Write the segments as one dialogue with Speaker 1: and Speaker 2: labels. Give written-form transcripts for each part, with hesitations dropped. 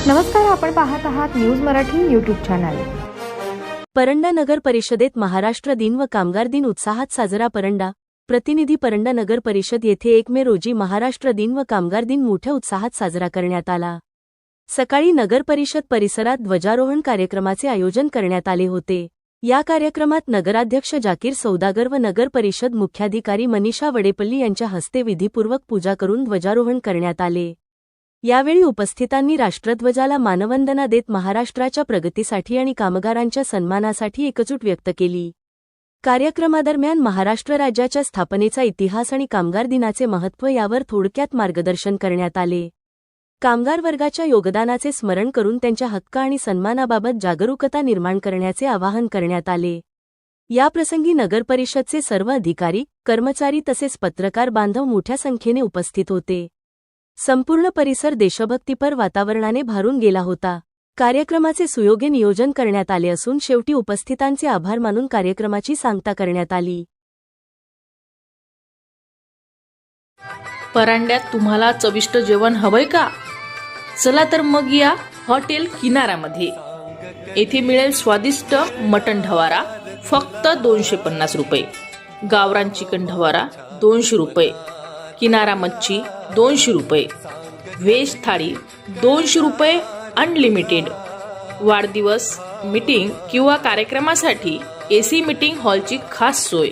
Speaker 1: नमस्कार, आपण पाहत आहात news Marathi YouTube channel.
Speaker 2: Paranda नगर परिषदेत महाराष्ट्र दिन व कामगार दिन उत्साहात साजरा। परंडा प्रतिनिधी परंडा नगर परिषद येथे 1 मे रोजी महाराष्ट्र दिन व कामगार दिन मोठ्या उत्साहात साजरा करण्यात आला। सकाळी नगर परिषद परिसरात ध्वजारोहण कार्यक्रमाचे आयोजन करण्यात आले होते। या कार्यक्रमात नगराध्यक्ष जाकीर सौदागर व नगर परिषद मुख्याधिकारी मनीषा वडेपल्ली यांच्या हस्ते विधिपूर्वक पूजा करून ध्वजारोहण करण्यात आले। यावेळी उपस्थितांनी राष्ट्रध्वजाला मानवंदना देत महाराष्ट्राच्या प्रगतीसाठी आणि कामगारांच्या सन्मानासाठी एकजूट व्यक्त केली। कार्यक्रमादरम्यान महाराष्ट्र राज्याच्या स्थापनेचा इतिहास आणि कामगार दिनाचे महत्त्व यावर थोडक्यात मार्गदर्शन करण्यात आले। कामगार वर्गाच्या योगदानाचे स्मरण करून त्यांच्या हक्क आणि सन्मानाबाबत जागरूकता निर्माण करण्याचे आवाहन करण्यात आले। याप्रसंगी नगर परिषदचे सर्व अधिकारी, कर्मचारी तसेच पत्रकार बांधव मोठ्या संख्येने उपस्थित होते। संपूर्ण परिसर देशभक्तीपर वातावरणाने भारून गेला होता। कार्यक्रमाचे सुयोग्य नियोजन करण्यात आले असून शेवटी उपस्थितांचे आभार मानून कार्यक्रमाची सांगता करण्यात आली।
Speaker 3: परांड्यात तुम्हाला चविष्ट जेवण हवंय का? चला तर मग या हॉटेल किनारामध्ये। येथे मिळेल स्वादिष्ट मटण ढवारा फक्त 250 रुपये, गावरान चिकन ढवारा 200 रुपये, किनारा मच्छी 200 रुपये, व्हेज थाळी 200 रुपये अनलिमिटेड। वाढदिवस, मीटिंग किंवा कार्यक्रमासाठी AC मीटिंग हॉलची खास सोय।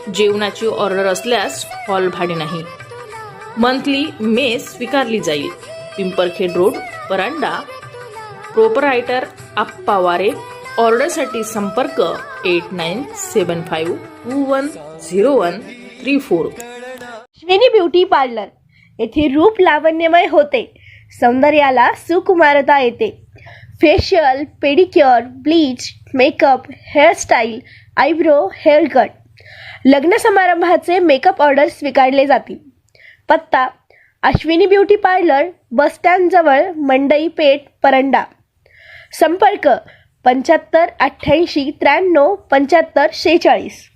Speaker 3: जेवणाची ऑर्डर असल्यास हॉल भाडे नाही। मंथली मेस स्वीकारली जाईल। पिंपरखेड रोड, परांडा। प्रोपरायटर आप्पा वारे। ऑर्डरसाठी संपर्क 8975210134।
Speaker 4: अश्विनी ब्युटी पार्लर येथे रूप लावण्यमय होते, सौंदर्याला सुकुमारता येते। Facial, pedicure, bleach, makeup, hairstyle, eyebrow, hair cut, लग्न समारंभाचे मेकअप ऑर्डर स्वीकारले जातील। पत्ता Ashwini beauty parlour, bus stand जवळ, मंडई पेठ, परंडा। संपर्क 75 88 93 75 46।